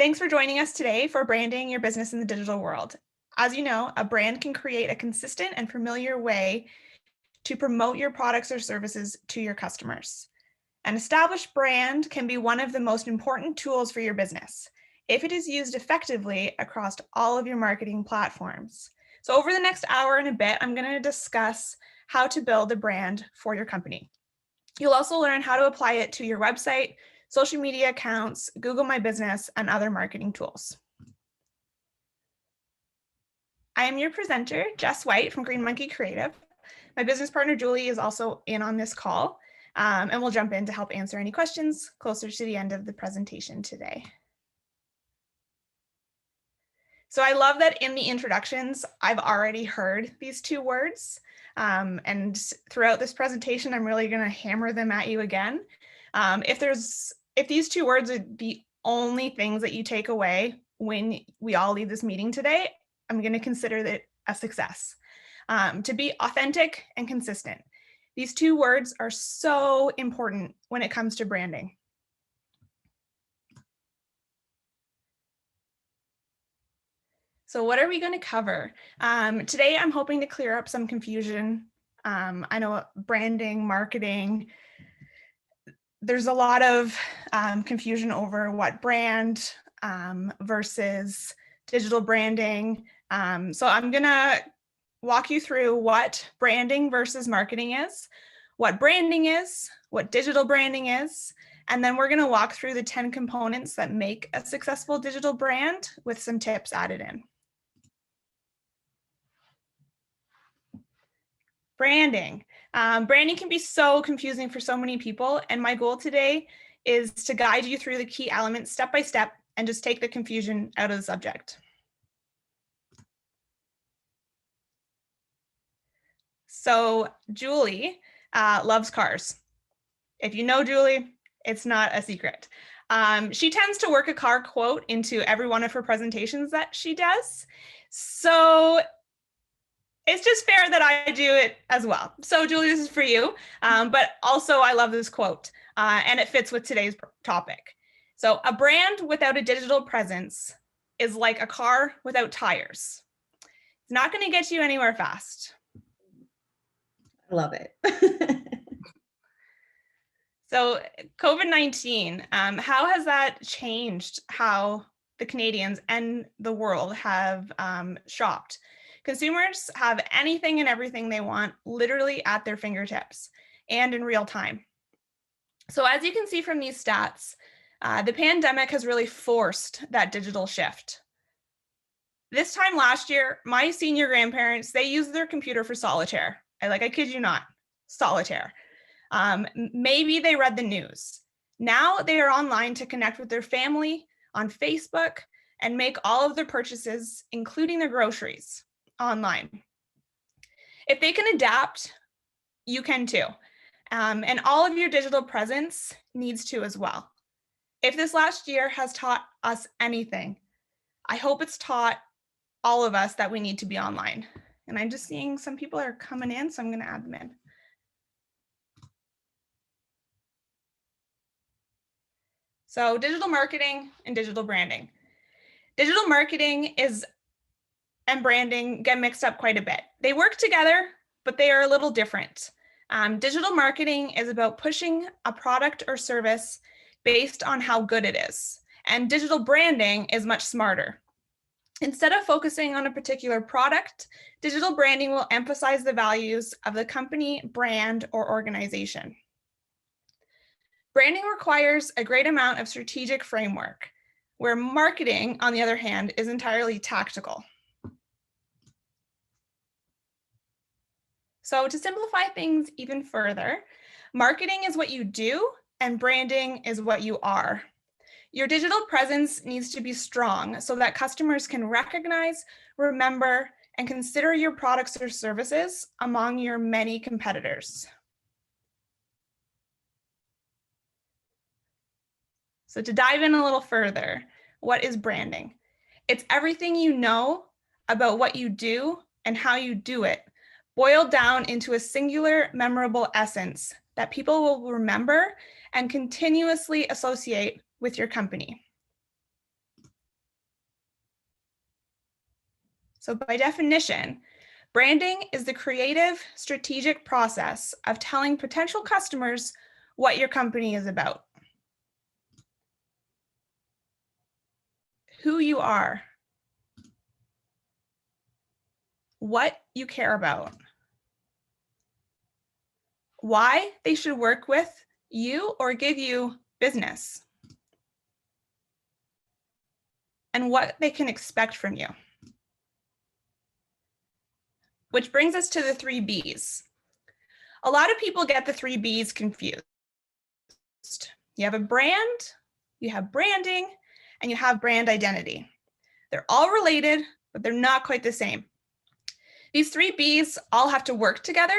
Thanks for joining us today for branding your business in the digital world. As you know, a brand can create a consistent and familiar way to promote your products or services to your customers. An established brand can be one of the most important tools for your business if it is used effectively across all of your marketing platforms. So over the next hour and a bit, I'm going to discuss how to build a brand for your company. You'll also learn how to apply it to your website, social media accounts, Google My Business, and other marketing tools. I am your presenter, Jess White from Green Monkey Creative. My business partner, Julie, is also in on this call, and we'll jump in to help answer any questions closer to the end of the presentation today. So I love that in the introductions, I've already heard these two words, and throughout this presentation, I'm really going to hammer them at you again. If these two words are the only things that you take away when we all leave this meeting today, I'm going to consider that a success. To be authentic and consistent. These two words are so important when it comes to branding. So what are we going to cover? Today, I'm hoping to clear up some confusion. I know branding, marketing, there's a lot of confusion over what brand versus digital branding. So I'm going to walk you through what branding versus marketing is, what branding is, what digital branding is, and then we're going to walk through the 10 components that make a successful digital brand with some tips added in. Branding. Branding can be so confusing for so many people, and my goal today is to guide you through the key elements step by step and just take the confusion out of the subject. So Julie loves cars. If you know Julie, it's not a secret. She tends to work a car quote into every one of her presentations that she does. So it's just fair that I do it as well. So Julie, this is for you. But also I love this quote and it fits with today's topic. So a brand without a digital presence is like a car without tires. It's not going to get you anywhere fast. I love it. So COVID-19, how has that changed how the Canadians and the world have shopped? Consumers have anything and everything they want literally at their fingertips and in real time. So as you can see from these stats, the pandemic has really forced that digital shift. This time last year, my senior grandparents, they used their computer for solitaire. I kid you not, solitaire. Maybe they read the news. Now they are online to connect with their family on Facebook and make all of their purchases, including their groceries, online. If they can adapt, you can too. And all of your digital presence needs to as well. If this last year has taught us anything, I hope it's taught all of us that we need to be online. And I'm just seeing some people are coming in, so I'm going to add them in. So digital marketing and digital branding. Digital marketing and branding get mixed up quite a bit. They work together, but they are a little different. Digital marketing is about pushing a product or service based on how good it is. And digital branding is much smarter. Instead of focusing on a particular product, digital branding will emphasize the values of the company, brand, or organization. Branding requires a great amount of strategic framework, where marketing, on the other hand, is entirely tactical. So to simplify things even further, marketing is what you do and branding is what you are. Your digital presence needs to be strong so that customers can recognize, remember, and consider your products or services among your many competitors. So to dive in a little further, what is branding? It's everything you know about what you do and how you do it, boiled down into a singular, memorable essence that people will remember and continuously associate with your company. So by definition, branding is the creative, strategic process of telling potential customers what your company is about, who you are, what you care about, why they should work with you or give you business, and what they can expect from you. Which brings us to the 3 B's. A lot of people get the 3 B's confused. You have a brand, you have branding, and you have brand identity. They're all related, but they're not quite the same. These 3 B's all have to work together,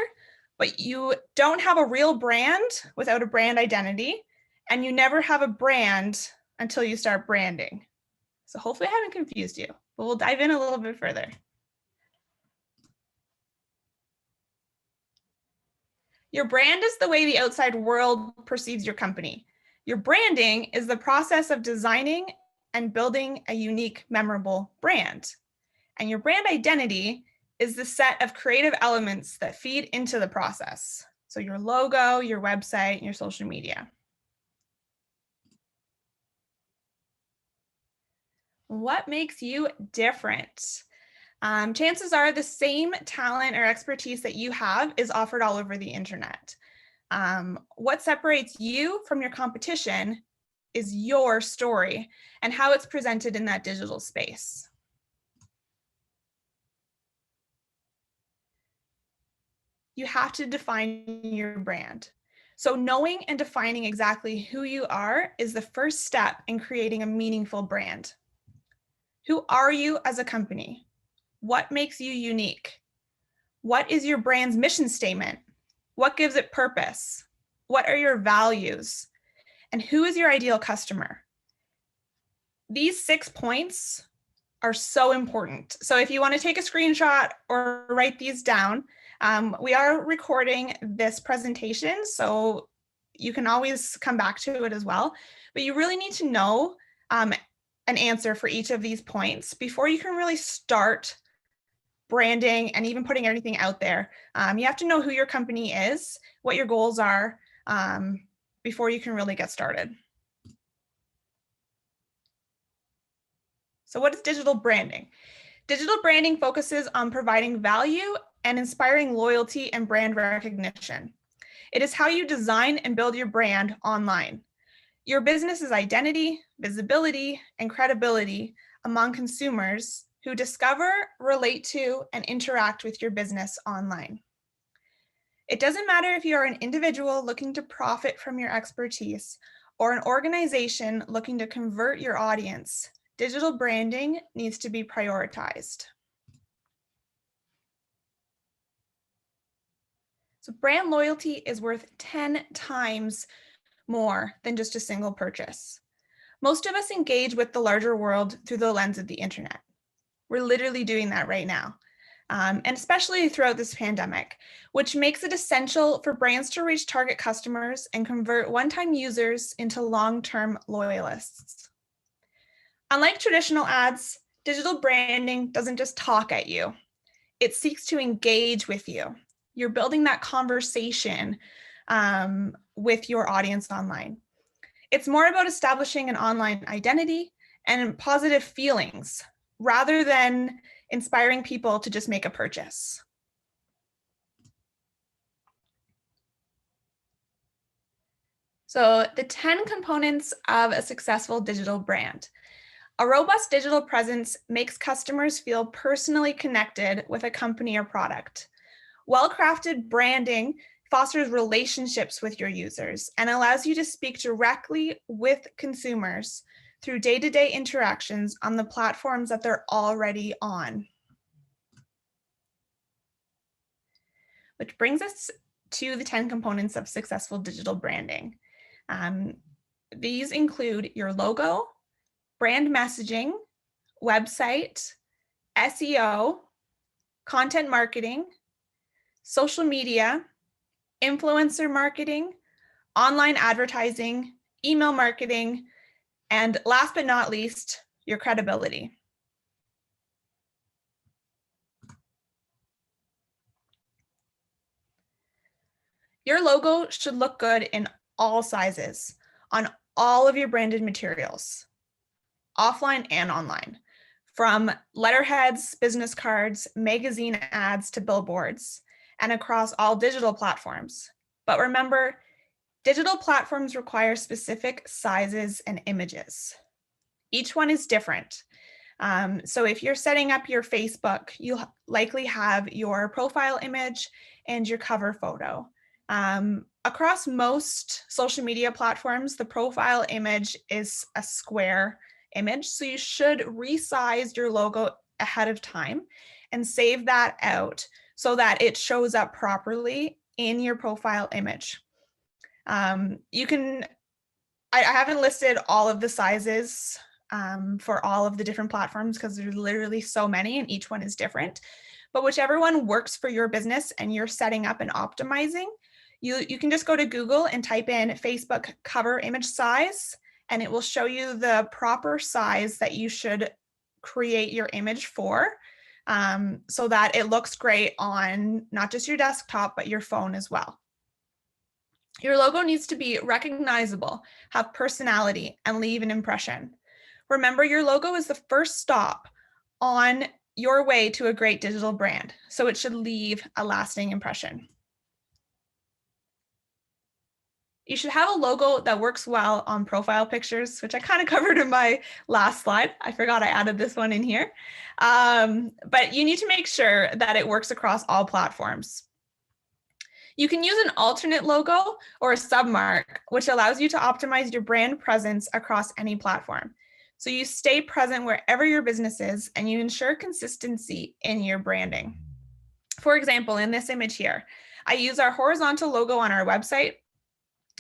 but you don't have a real brand without a brand identity, and you never have a brand until you start branding. So hopefully I haven't confused you, but we'll dive in a little bit further. Your brand is the way the outside world perceives your company. Your branding is the process of designing and building a unique, memorable brand. And your brand identity is the set of creative elements that feed into the process. So your logo, your website, and your social media. What makes you different? Chances are the same talent or expertise that you have is offered all over the internet. What separates you from your competition is your story and how it's presented in that digital space. You have to define your brand. So knowing and defining exactly who you are is the first step in creating a meaningful brand. Who are you as a company? What makes you unique? What is your brand's mission statement? What gives it purpose? What are your values? And who is your ideal customer? These 6 points are so important. So if you want to take a screenshot or write these down, we are recording this presentation, so you can always come back to it as well. But you really need to know an answer for each of these points before you can really start branding and even putting everything out there. You have to know who your company is, what your goals are, before you can really get started. So what is digital branding? Digital branding focuses on providing value and inspiring loyalty and brand recognition. It is how you design and build your brand online. Your business's identity, visibility, and credibility among consumers who discover, relate to, and interact with your business online. It doesn't matter if you are an individual looking to profit from your expertise or an organization looking to convert your audience. Digital branding needs to be prioritized. So brand loyalty is worth 10 times more than just a single purchase. Most of us engage with the larger world through the lens of the internet. We're literally doing that right now, and especially throughout this pandemic, which makes it essential for brands to reach target customers and convert one-time users into long-term loyalists. Unlike traditional ads, digital branding doesn't just talk at you. It seeks to engage with you. You're building that conversation with your audience online. It's more about establishing an online identity and positive feelings rather than inspiring people to just make a purchase. So the 10 components of a successful digital brand. A robust digital presence makes customers feel personally connected with a company or product. Well-crafted branding fosters relationships with your users and allows you to speak directly with consumers through day-to-day interactions on the platforms that they're already on. Which brings us to the 10 components of successful digital branding. These include your logo, brand messaging, website, SEO, content marketing, social media, influencer marketing, online advertising, email marketing, and last but not least, your credibility. Your logo should look good in all sizes, on all of your branded materials, offline and online, from letterheads, business cards, magazine ads to billboards, and across all digital platforms. But remember, digital platforms require specific sizes and images. Each one is different. So if you're setting up your Facebook, you'll likely have your profile image and your cover photo. Across most social media platforms, the profile image is a square image. So you should resize your logo ahead of time and save that out so that it shows up properly in your profile image. I haven't listed all of the sizes for all of the different platforms because there's literally so many and each one is different. But whichever one works for your business and you're setting up and optimizing, you can just go to Google and type in Facebook cover image size, and it will show you the proper size that you should create your image for, so that it looks great on not just your desktop, but your phone as well. Your logo needs to be recognizable, have personality, and leave an impression. Remember, your logo is the first stop on your way to a great digital brand, so it should leave a lasting impression. You should have a logo that works well on profile pictures, which I kind of covered in my last slide. I forgot I added this one in here. But you need to make sure that it works across all platforms. You can use an alternate logo or a submark, which allows you to optimize your brand presence across any platform. So you stay present wherever your business is and you ensure consistency in your branding. For example, in this image here, I use our horizontal logo on our website,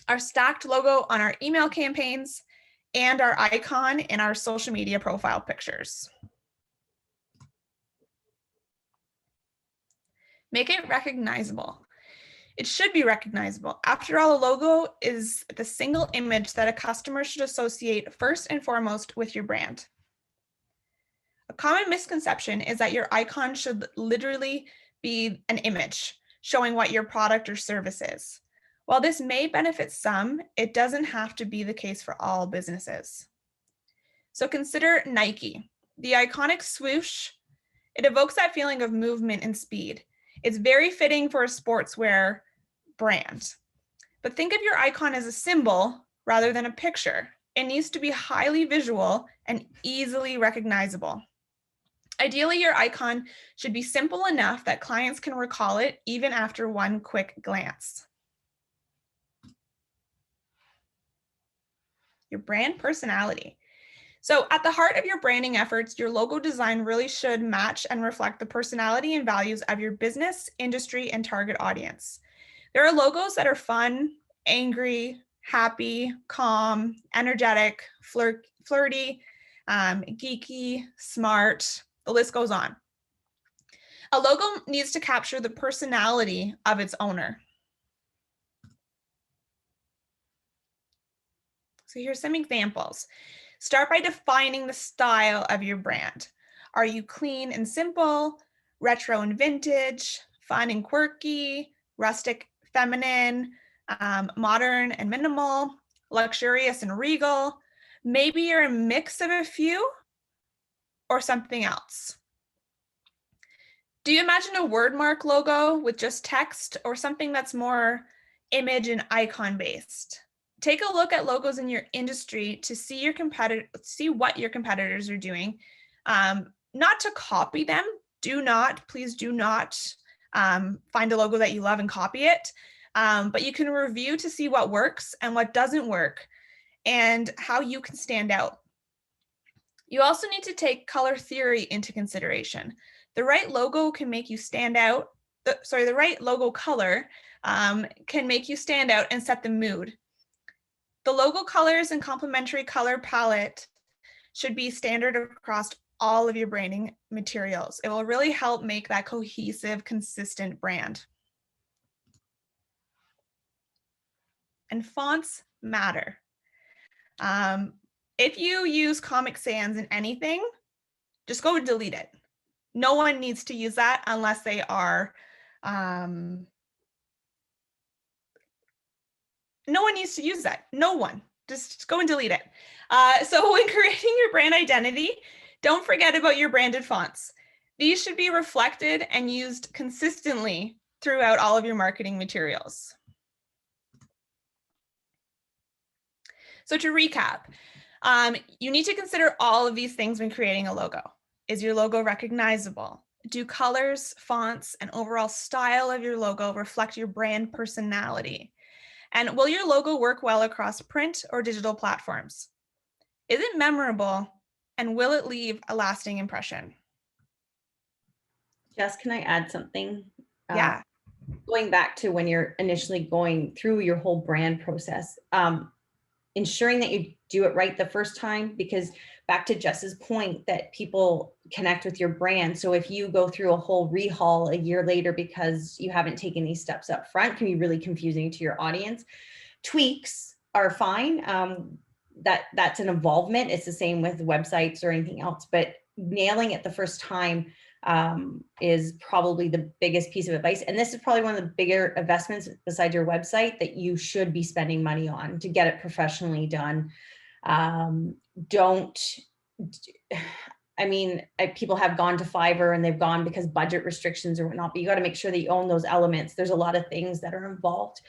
our stacked logo on our email campaigns, and our icon in our social media profile pictures. Make it recognizable. It should be recognizable. After all, a logo is the single image that a customer should associate first and foremost with your brand. A common misconception is that your icon should literally be an image showing what your product or service is. While this may benefit some, it doesn't have to be the case for all businesses. So consider Nike. The iconic swoosh, it evokes that feeling of movement and speed. It's very fitting for a sportswear brand. But think of your icon as a symbol rather than a picture. It needs to be highly visual and easily recognizable. Ideally, your icon should be simple enough that clients can recall it even after one quick glance. Your brand personality. So at the heart of your branding efforts, your logo design really should match and reflect the personality and values of your business, industry, and target audience. There are logos that are fun, angry, happy, calm, energetic, flirty, geeky, smart, the list goes on. A logo needs to capture the personality of its owner. So here's some examples. Start by defining the style of your brand. Are you clean and simple, retro and vintage, fun and quirky, rustic, feminine, modern and minimal, luxurious and regal? Maybe you're a mix of a few or something else. Do you imagine a wordmark logo with just text or something that's more image and icon based? Take a look at logos in your industry to see what your competitors are doing. Not to copy them. Please do not find a logo that you love and copy it. But you can review to see what works and what doesn't work and how you can stand out. You also need to take color theory into consideration. The right logo can make you stand out. The right logo color can make you stand out and set the mood. The logo colors and complementary color palette should be standard across all of your branding materials. It will really help make that cohesive, consistent brand. And fonts matter. If you use Comic Sans in anything, just go delete it. No one needs to use that unless they are No one needs to use that. No one. Just go and delete it. So when creating your brand identity, don't forget about your branded fonts. These should be reflected and used consistently throughout all of your marketing materials. So to recap, you need to consider all of these things when creating a logo. Is your logo recognizable? Do colors, fonts, and overall style of your logo reflect your brand personality? And will your logo work well across print or digital platforms? Is it memorable? And will it leave a lasting impression? Jess, can I add something? Yeah. Going back to when you're initially going through your whole brand process, ensuring that you do it right the first time, because back to Jess's point that people connect with your brand. So if you go through a whole rehaul a year later because you haven't taken these steps up front, can be really confusing to your audience. Tweaks are fine. That's an involvement. It's the same with websites or anything else, but nailing it the first time is probably the biggest piece of advice. And this is probably one of the bigger investments besides your website that you should be spending money on to get it professionally done. People have gone to Fiverr and they've gone because budget restrictions or whatnot, but you got to make sure that you own those elements. There's a lot of things that are involved.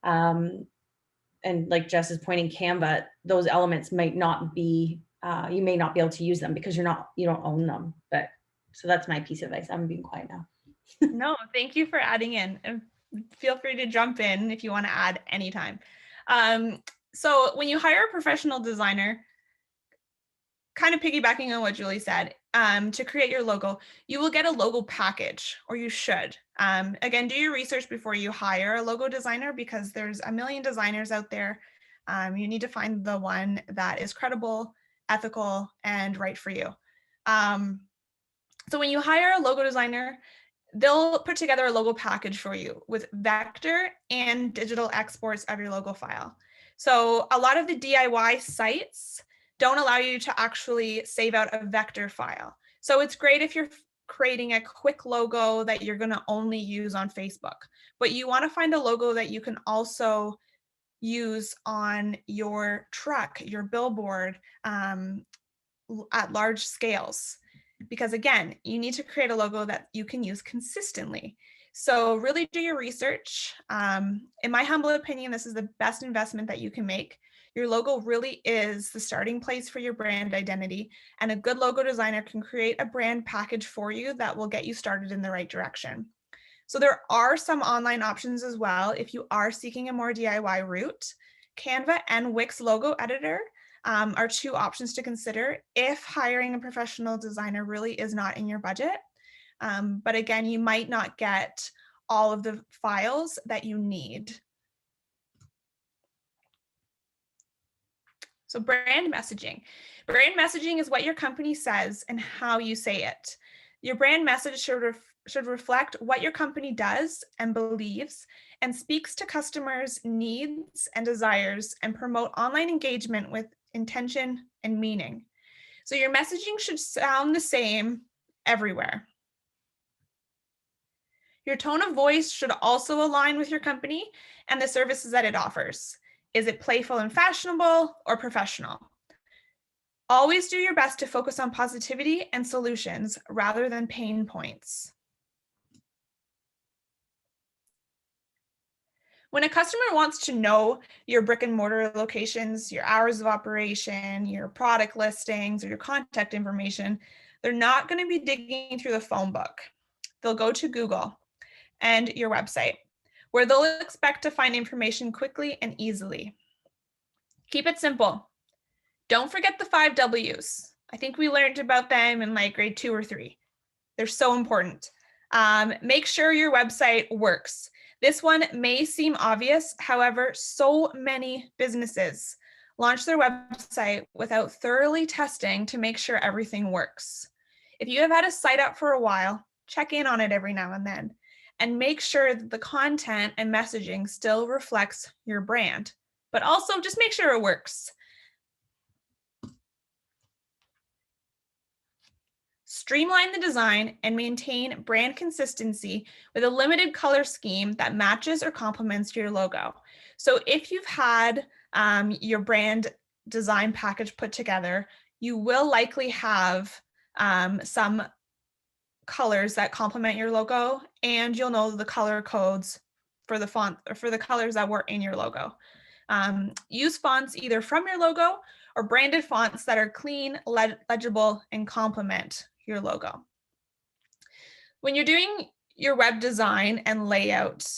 And like Jess is pointing, Canva, those elements might not be, you may not be able to use them because you don't own them. But so that's my piece of advice. I'm being quiet now. No, thank you for adding in. And feel free to jump in if you want to add anytime. So when you hire a professional designer, kind of piggybacking on what Julie said, to create your logo, you will get a logo package, or you should. Again, do your research before you hire a logo designer because there's a million designers out there. You need to find the one that is credible, ethical, and right for you. So when you hire a logo designer, they'll put together a logo package for you with vector and digital exports of your logo file. So a lot of the DIY sites don't allow you to actually save out a vector file. So it's great if you're creating a quick logo that you're going to only use on Facebook, but you want to find a logo that you can also use on your truck, your billboard, at large scales. Because again, you need to create a logo that you can use consistently. So really do your research. In my humble opinion, this is the best investment that you can make. Your logo really is the starting place for your brand identity, and a good logo designer can create a brand package for you that will get you started in the right direction. So there are some online options as well if you are seeking a more DIY route. Canva and Wix logo editor are two options to consider if hiring a professional designer really is not in your budget. But again, you might not get all of the files that you need. So brand messaging. Brand messaging is what your company says and how you say it. Your brand message should reflect what your company does and believes and speaks to customers' needs and desires and promote online engagement with intention and meaning. So your messaging should sound the same everywhere. Your tone of voice should also align with your company and the services that it offers. Is it playful and fashionable or professional? Always do your best to focus on positivity and solutions rather than pain points. When a customer wants to know your brick and mortar locations, your hours of operation, your product listings, or your contact information, they're not going to be digging through the phone book. They'll go to Google and your website, where they'll expect to find information quickly and easily. Keep it simple. Don't forget the 5 W's. I think we learned about them in like grade 2 or 3. They're so important. Make sure your website works. This one may seem obvious. However, so many businesses launch their website without thoroughly testing to make sure everything works. If you have had a site up for a while, check in on it every now and then, and make sure that the content and messaging still reflects your brand, but also just make sure it works. Streamline the design and maintain brand consistency with a limited color scheme that matches or complements your logo. So if you've had your brand design package put together, you will likely have some colors that complement your logo, and you'll know the color codes for the font or for the colors that were in your logo. Use fonts either from your logo or branded fonts that are clean, legible, and complement your logo. When you're doing your web design and layout,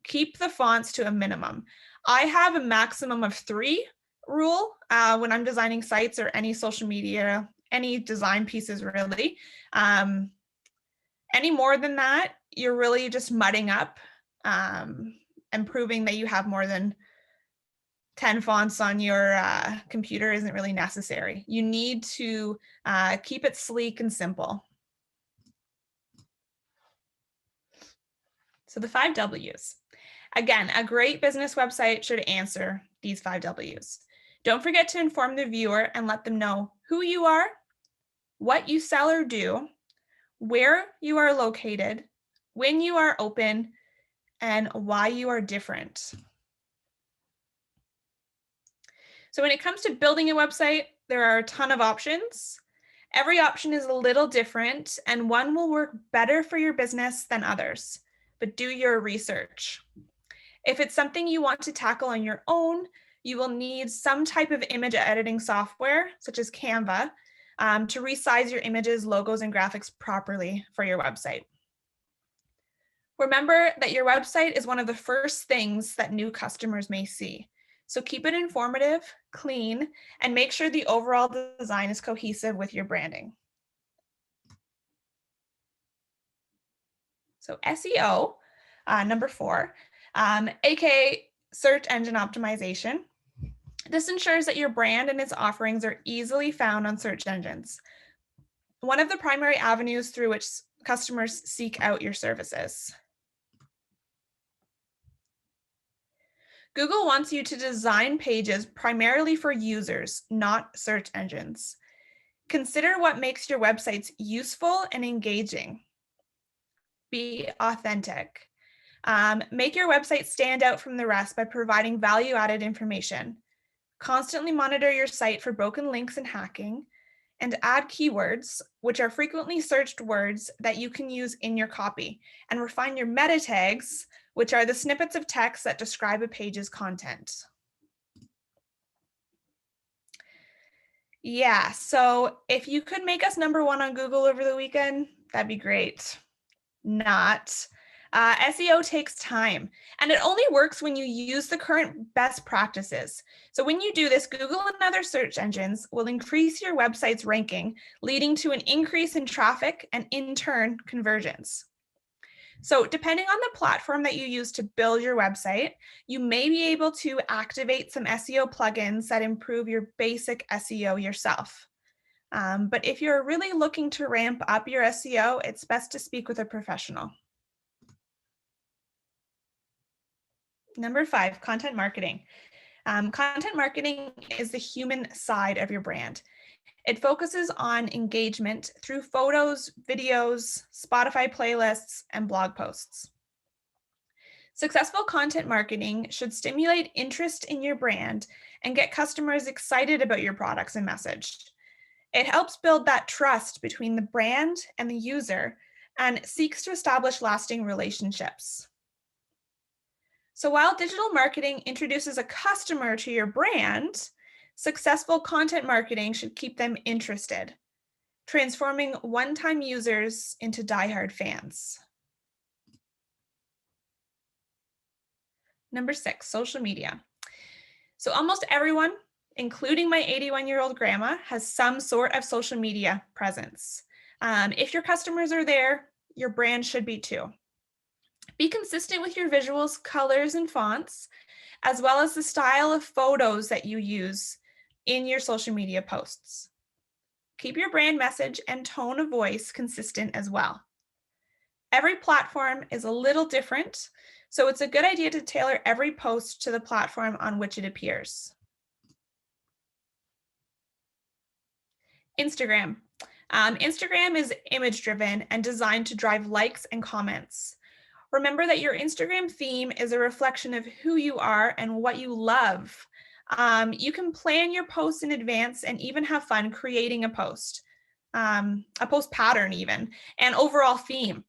keep the fonts to a minimum. I have a maximum of 3 rule when I'm designing sites or any social media, any design pieces really. Any more than that, you're really just mudding up and proving that you have more than 10 fonts on your computer isn't really necessary. You need to keep it sleek and simple. So the 5 W's. Again, a great business website should answer these 5 W's. Don't forget to inform the viewer and let them know who you are, what you sell or do, where you are located, when you are open, and why you are different. So when it comes to building a website, there are a ton of options. Every option is a little different, and one will work better for your business than others, but do your research. If it's something you want to tackle on your own, you will need some type of image editing software, such as Canva, to resize your images, logos, and graphics properly for your website. Remember that your website is one of the first things that new customers may see. So keep it informative, clean, and make sure the overall design is cohesive with your branding. So SEO, number 4, aka search engine optimization. This ensures that your brand and its offerings are easily found on search engines, one of the primary avenues through which customers seek out your services. Google wants you to design pages primarily for users, not search engines. Consider what makes your websites useful and engaging. Be authentic. Make your website stand out from the rest by providing value-added information. Constantly monitor your site for broken links and hacking, and add keywords, which are frequently searched words that you can use in your copy, and refine your meta tags, which are the snippets of text that describe a page's content. Yeah, so if you could make us number 1 on Google over the weekend, that'd be great. Not. SEO takes time, and it only works when you use the current best practices. So when you do this, Google and other search engines will increase your website's ranking, leading to an increase in traffic and in turn conversions. So depending on the platform that you use to build your website, you may be able to activate some SEO plugins that improve your basic SEO yourself. But if you're really looking to ramp up your SEO, it's best to speak with a professional. Number 5, content marketing. Content marketing is the human side of your brand. It focuses on engagement through photos, videos, Spotify playlists, and blog posts. Successful content marketing should stimulate interest in your brand and get customers excited about your products and message. It helps build that trust between the brand and the user and seeks to establish lasting relationships. So while digital marketing introduces a customer to your brand, successful content marketing should keep them interested, transforming one-time users into diehard fans. Number 6, social media. So almost everyone, including my 81-year-old grandma, has some sort of social media presence. If your customers are there, your brand should be too. Be consistent with your visuals, colors, and fonts, as well as the style of photos that you use in your social media posts. Keep your brand message and tone of voice consistent as well. Every platform is a little different, so it's a good idea to tailor every post to the platform on which it appears. Instagram. Instagram is image driven and designed to drive likes and comments. Remember that your Instagram theme is a reflection of who you are and what you love. You can plan your posts in advance and even have fun creating a post pattern even, and overall theme.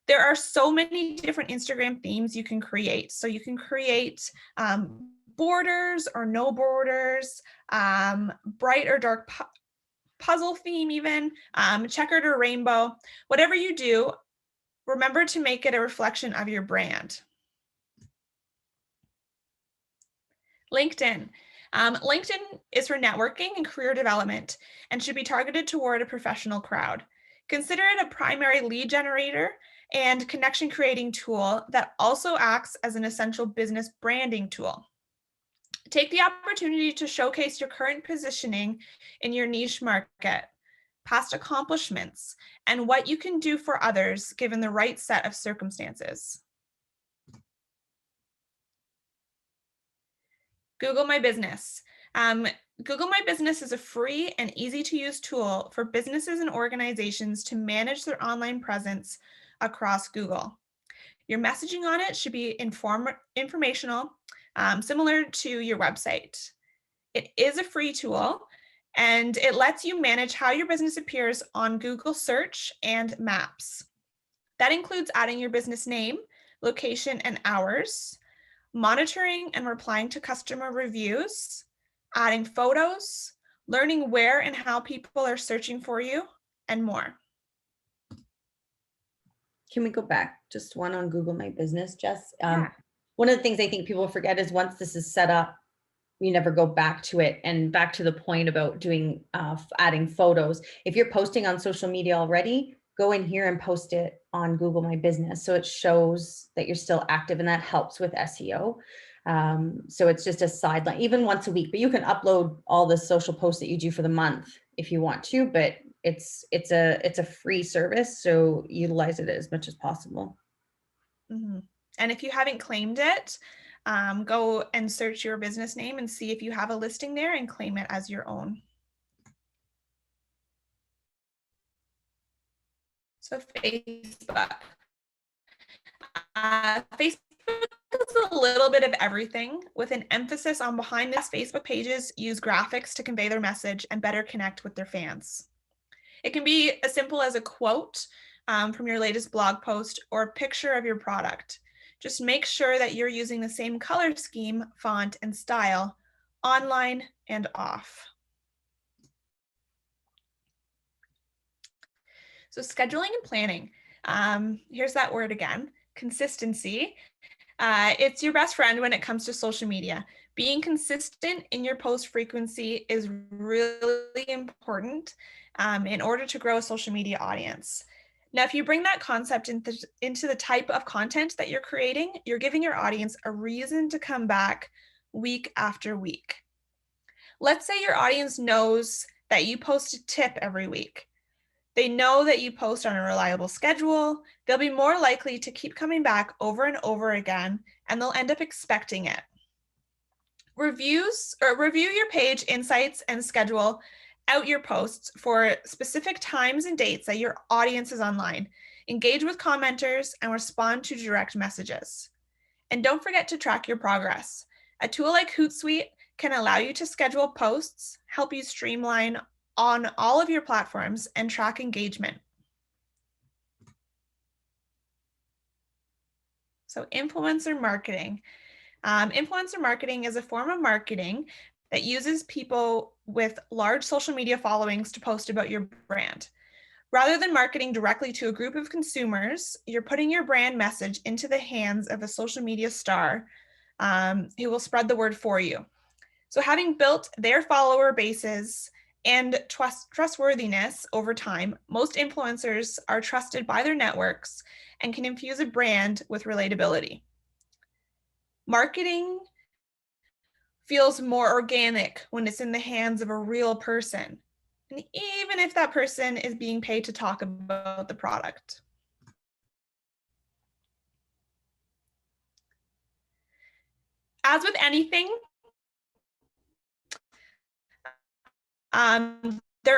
There are so many different Instagram themes you can create. So you can create borders or no borders, bright or dark puzzle theme even, checkered or rainbow. Whatever you do, remember to make it a reflection of your brand. LinkedIn. LinkedIn is for networking and career development and should be targeted toward a professional crowd. Consider it a primary lead generator and connection creating tool that also acts as an essential business branding tool. Take the opportunity to showcase your current positioning in your niche market, past accomplishments, and what you can do for others given the right set of circumstances. Google My Business. Google My Business is a free and easy to use tool for businesses and organizations to manage their online presence across Google. Your messaging on it should be informational, similar to your website. It is a free tool and it lets you manage how your business appears on Google search and maps. That includes adding your business name, location, and hours, monitoring and replying to customer reviews, adding photos, learning where and how people are searching for you, and more. Can we go back just one on Google My Business, Jess? Yeah. One of the things I think people forget is once this is set up, you never go back to it. And back to the point about doing adding photos. If you're posting on social media already, go in here and post it on Google My Business. So it shows that you're still active and that helps with SEO. So it's just a sideline, even once a week, but you can upload all the social posts that you do for the month if you want to, but it's a free service. So utilize it as much as possible. Mm-hmm. And if you haven't claimed it, go and search your business name and see if you have a listing there and claim it as your own. So Facebook. Facebook is a little bit of everything with an emphasis on behind this. Facebook pages use graphics to convey their message and better connect with their fans. It can be as simple as a quote from your latest blog post or a picture of your product. Just make sure that you're using the same color scheme, font, and style online and off. So scheduling and planning. Here's that word again, consistency. It's your best friend when it comes to social media. Being consistent in your post frequency is really important in order to grow a social media audience. Now, if you bring that concept into the type of content that you're creating, you're giving your audience a reason to come back week after week. Let's say your audience knows that you post a tip every week. They know that you post on a reliable schedule. They'll be more likely to keep coming back over and over again, and they'll end up expecting it. Review your page insights and schedule out your posts for specific times and dates that your audience is online. Engage with commenters and respond to direct messages. And don't forget to track your progress. A tool like Hootsuite can allow you to schedule posts, help you streamline on all of your platforms, and track engagement. So influencer marketing. Influencer marketing is a form of marketing that uses people with large social media followings to post about your brand. Rather than marketing directly to a group of consumers, you're putting your brand message into the hands of a social media star who will spread the word for you. So having built their follower bases and trustworthiness over time, most influencers are trusted by their networks and can infuse a brand with relatability. Marketing feels more organic when it's in the hands of a real person, and even if that person is being paid to talk about the product. As with anything, there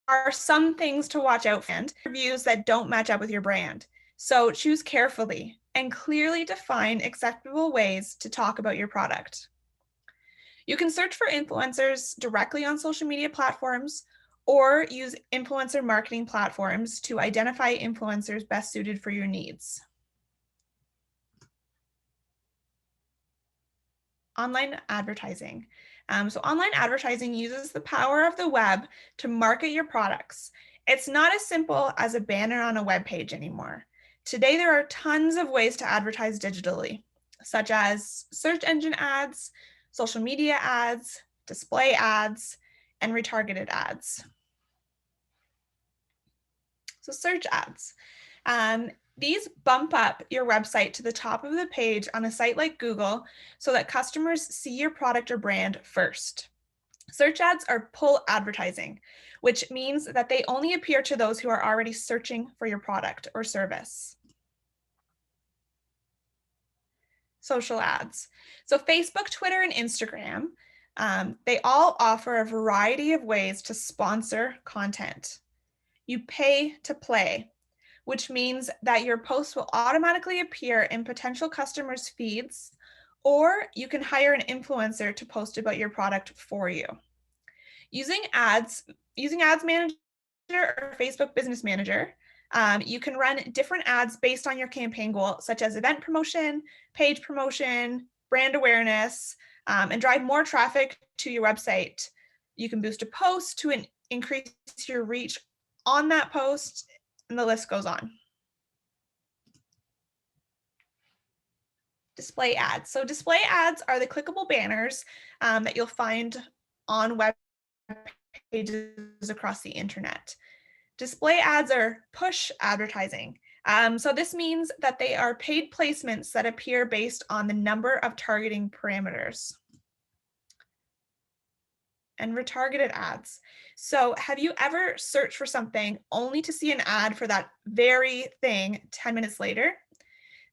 are some things to watch out for and reviews that don't match up with your brand. So choose carefully and clearly define acceptable ways to talk about your product. You can search for influencers directly on social media platforms or use influencer marketing platforms to identify influencers best suited for your needs. Online advertising. So online advertising uses the power of the web to market your products. It's not as simple as a banner on a web page anymore. Today, there are tons of ways to advertise digitally, such as search engine ads, social media ads, display ads, and retargeted ads. So search ads. These bump up your website to the top of the page on a site like Google so that customers see your product or brand first. Search ads are pull advertising, which means that they only appear to those who are already searching for your product or service. Social ads. So Facebook, Twitter, and Instagram, they all offer a variety of ways to sponsor content. You pay to play, which means that your posts will automatically appear in potential customers' feeds, or you can hire an influencer to post about your product for you. Using Ads Manager or Facebook Business Manager, you can run different ads based on your campaign goal, such as event promotion, page promotion, brand awareness, and drive more traffic to your website. You can boost a post to increase your reach on that post, and the list goes on. Display ads. So display ads are the clickable banners that you'll find on web pages across the internet. Display ads are push advertising. So this means that they are paid placements that appear based on the number of targeting parameters. And retargeted ads. So have you ever searched for something only to see an ad for that very thing 10 minutes later?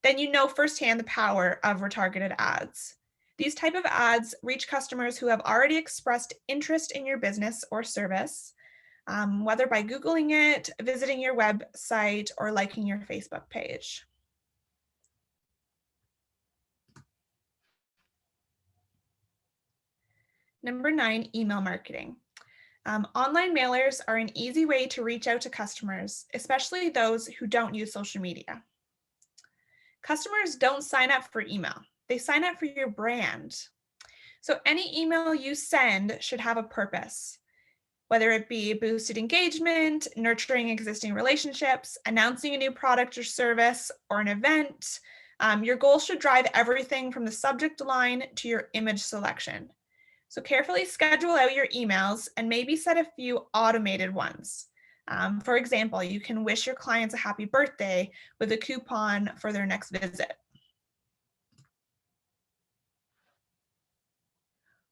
Then you know firsthand the power of retargeted ads. These type of ads reach customers who have already expressed interest in your business or service, whether by Googling it, visiting your website, or liking your Facebook page. Number 9, email marketing. Online mailers are an easy way to reach out to customers, especially those who don't use social media. Customers don't sign up for email. They sign up for your brand. So any email you send should have a purpose, whether it be boosted engagement, nurturing existing relationships, announcing a new product or service, or an event. Your goal should drive everything from the subject line to your image selection. So carefully schedule out your emails and maybe set a few automated ones. For example, you can wish your clients a happy birthday with a coupon for their next visit.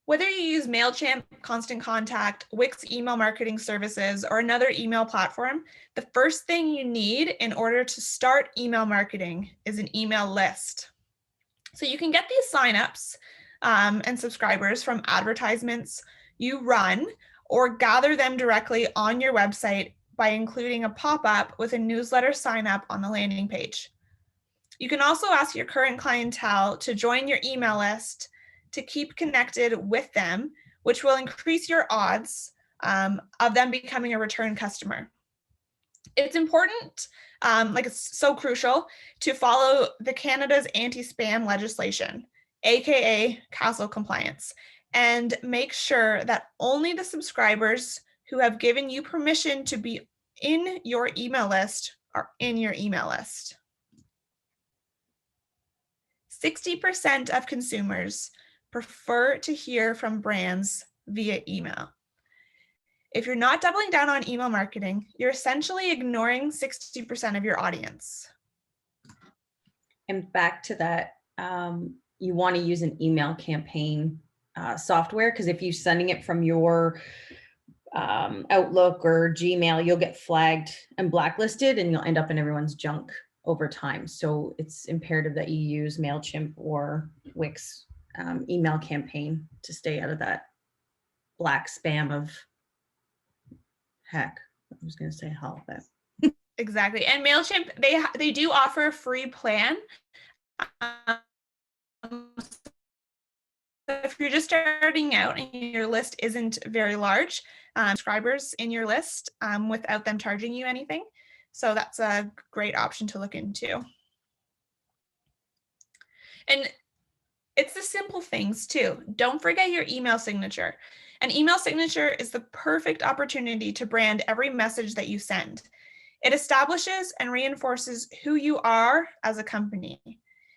Whether you use MailChimp, Constant Contact, Wix email marketing services, or another email platform, the first thing you need in order to start email marketing is an email list. So you can get these signups and subscribers from advertisements you run or gather them directly on your website by including a pop-up with a newsletter sign up on the landing page. You can also ask your current clientele to join your email list to keep connected with them, which will increase your odds of them becoming a return customer. It's important, it's so crucial to follow the Canada's anti-spam legislation, aka Castle compliance, and make sure that only the subscribers who have given you permission to be in your email list are in your email list. 60% of consumers prefer to hear from brands via email. If you're not doubling down on email marketing, you're essentially ignoring 60% of your audience. And back to that, you want to use an email campaign software, because if you're sending it from your Outlook or Gmail, you'll get flagged and blacklisted and you'll end up in everyone's junk over time. So it's imperative that you use MailChimp or Wix email campaign to stay out of that black spam of heck. I was going to say help it. Exactly. And MailChimp, they do offer a free plan. If you're just starting out and your list isn't very large, subscribers in your list without them charging you anything. So that's a great option to look into. And it's the simple things too. Don't forget your email signature. An email signature is the perfect opportunity to brand every message that you send. It establishes and reinforces who you are as a company.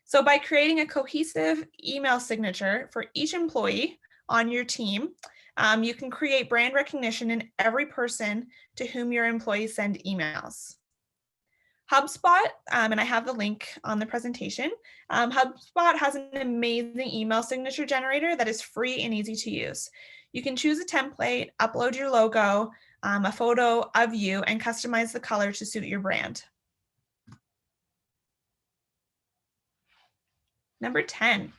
So by creating a cohesive email signature for each employee on your team, you can create brand recognition in every person to whom your employees send emails. HubSpot, and I have the link on the presentation. HubSpot has an amazing email signature generator that is free and easy to use. You can choose a template, upload your logo, a photo of you, and customize the color to suit your brand. Number 10,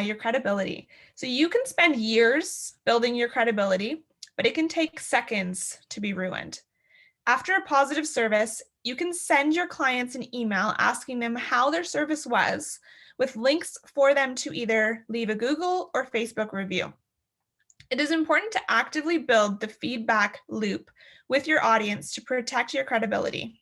your credibility. So you can spend years building your credibility, but it can take seconds to be ruined. After a positive service, you can send your clients an email asking them how their service was, with links for them to either leave a Google or Facebook review. It is important to actively build the feedback loop with your audience to protect your credibility.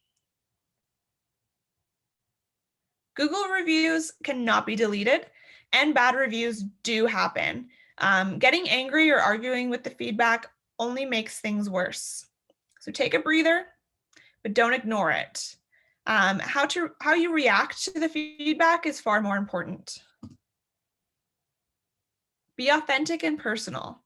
Google reviews cannot be deleted, and bad reviews do happen. Getting angry or arguing with the feedback only makes things worse. So take a breather, but don't ignore it. How you react to the feedback is far more important. Be authentic and personal.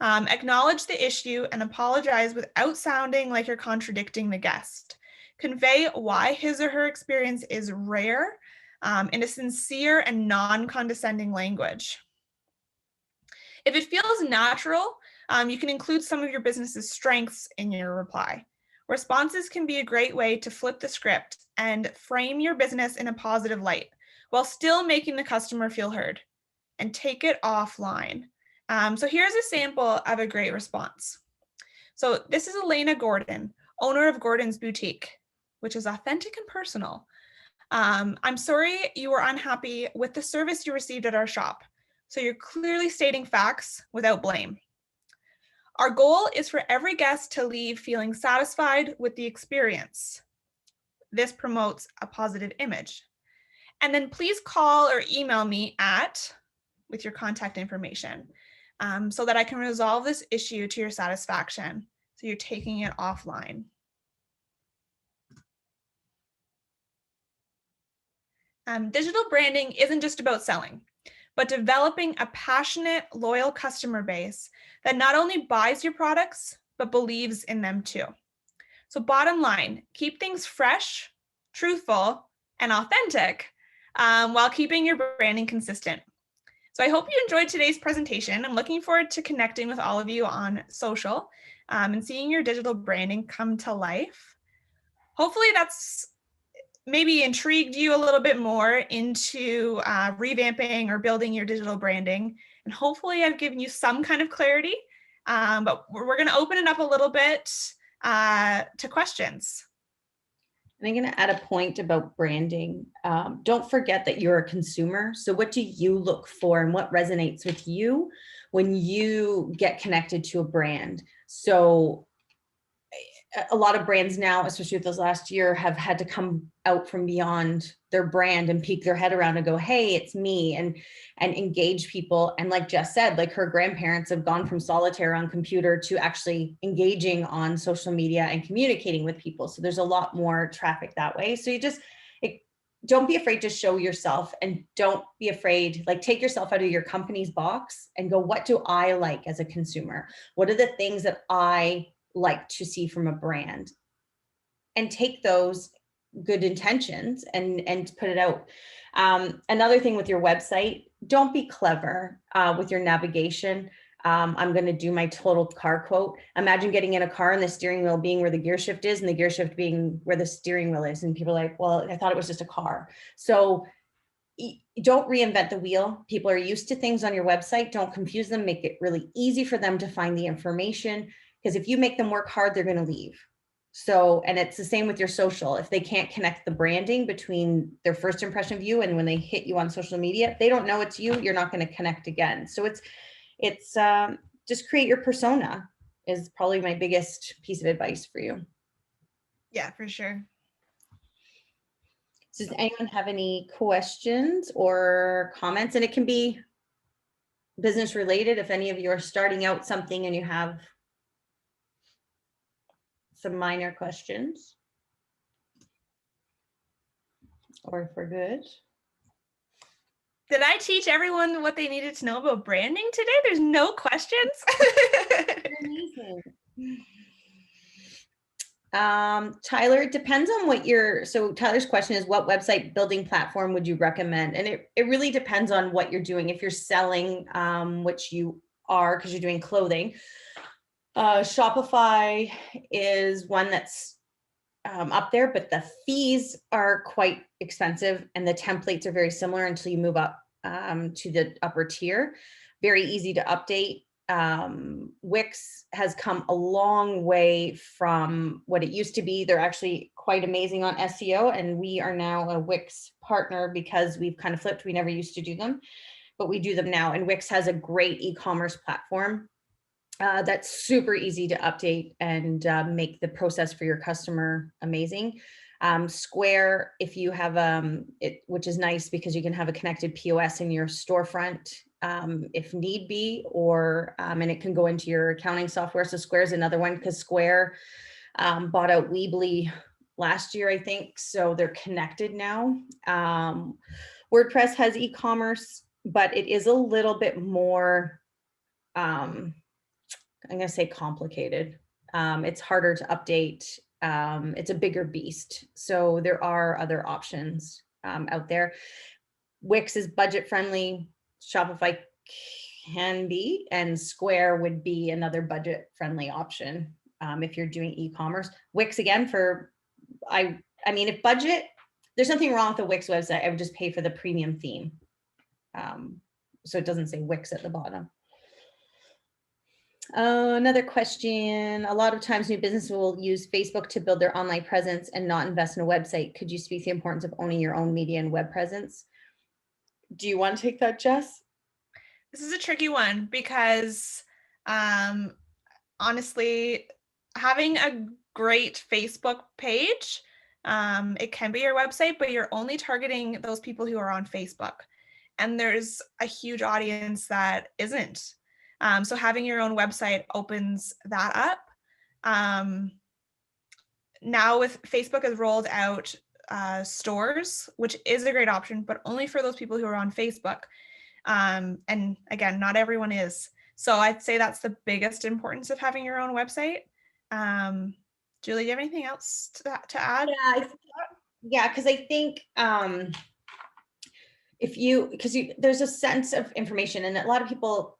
Acknowledge the issue and apologize without sounding like you're contradicting the guest. Convey why his or her experience is rare in a sincere and non-condescending language. If it feels natural, you can include some of your business's strengths in your reply. Responses can be a great way to flip the script and frame your business in a positive light while still making the customer feel heard, and take it offline. So here's a sample of a great response. So this is Elena Gordon, owner of Gordon's Boutique, which is authentic and personal. I'm sorry you were unhappy with the service you received at our shop. So you're clearly stating facts without blame. Our goal is for every guest to leave feeling satisfied with the experience. This promotes a positive image. And then please call or email me with your contact information so that I can resolve this issue to your satisfaction. So you're taking it offline. Digital branding isn't just about selling, but developing a passionate, loyal customer base that not only buys your products, but believes in them too. So bottom line, keep things fresh, truthful, and authentic while keeping your branding consistent. So I hope you enjoyed today's presentation. I'm looking forward to connecting with all of you on social and seeing your digital branding come to life. Hopefully that's maybe intrigued you a little bit more into revamping or building your digital branding. And hopefully I've given you some kind of clarity, but we're going to open it up a little bit to questions. And I'm going to add a point about branding. Don't forget that you're a consumer. So what do you look for and what resonates with you when you get connected to a brand? So a lot of brands now, especially with this last year, have had to come out from beyond their brand and peek their head around and go, hey, it's me, and engage people. And like Jess said, like her grandparents have gone from solitaire on computer to actually engaging on social media and communicating with people. So there's a lot more traffic that way. So don't be afraid to show yourself, and don't be afraid, like take yourself out of your company's box and go, what do I like as a consumer? What are the things that I like to see from a brand, and take those good intentions and put it out. Another thing with your website, don't be clever with your navigation. I'm going to do my total car quote. Imagine getting in a car and the steering wheel being where the gear shift is and the gear shift being where the steering wheel is. And people are like, well, I thought it was just a car. So don't reinvent the wheel. People are used to things on your website. Don't confuse them. Make it really easy for them to find the information. Because if you make them work hard, they're going to leave. So, and it's the same with your social. If they can't connect the branding between their first impression of you and when they hit you on social media, if they don't know it's you, you're not going to connect again. So it's just create your persona is probably my biggest piece of advice for you. Yeah, for sure. Does anyone have any questions or comments? And it can be business related. If any of you are starting out something and you have some minor questions, or if we're good. Did I teach everyone what they needed to know about branding today? There's no questions. Amazing. Tyler, it depends on what so Tyler's question is, what website building platform would you recommend? And it really depends on what you're doing. If you're selling, which you are, because you're doing clothing, Shopify is one that's up there, but the fees are quite expensive and the templates are very similar until you move up to the upper tier. Very easy to update. Wix has come a long way from what it used to be. They're actually quite amazing on SEO, and we are now a Wix partner because we've kind of flipped. We never used to do them, but we do them now. And Wix has a great e-commerce platform that's super easy to update and make the process for your customer amazing. Square, if you have it, which is nice because you can have a connected POS in your storefront if need be, or and it can go into your accounting software. So Square is another one because Square bought out Weebly last year, I think. So they're connected now. WordPress has e-commerce, but it is a little bit more I'm going to say complicated. It's harder to update. It's a bigger beast. So there are other options out there. Wix is budget friendly. Shopify can be, and Square would be another budget friendly option if you're doing e-commerce. Wix again I mean, if budget, there's nothing wrong with the Wix website. I would just pay for the premium theme. So it doesn't say Wix at the bottom. Another question. A lot of times new businesses will use Facebook to build their online presence and not invest in a website. Could you speak to the importance of owning your own media and web presence? Do you want to take that, Jess? This is a tricky one because honestly, having a great Facebook page, it can be your website, but you're only targeting those people who are on Facebook. And there's a huge audience that isn't. So having your own website opens that up. Now with Facebook has rolled out stores, which is a great option, but only for those people who are on Facebook. And again, not everyone is. So I'd say that's the biggest importance of having your own website. Julie, do you have anything else to add? Yeah, because I think there's a sense of information, and a lot of people,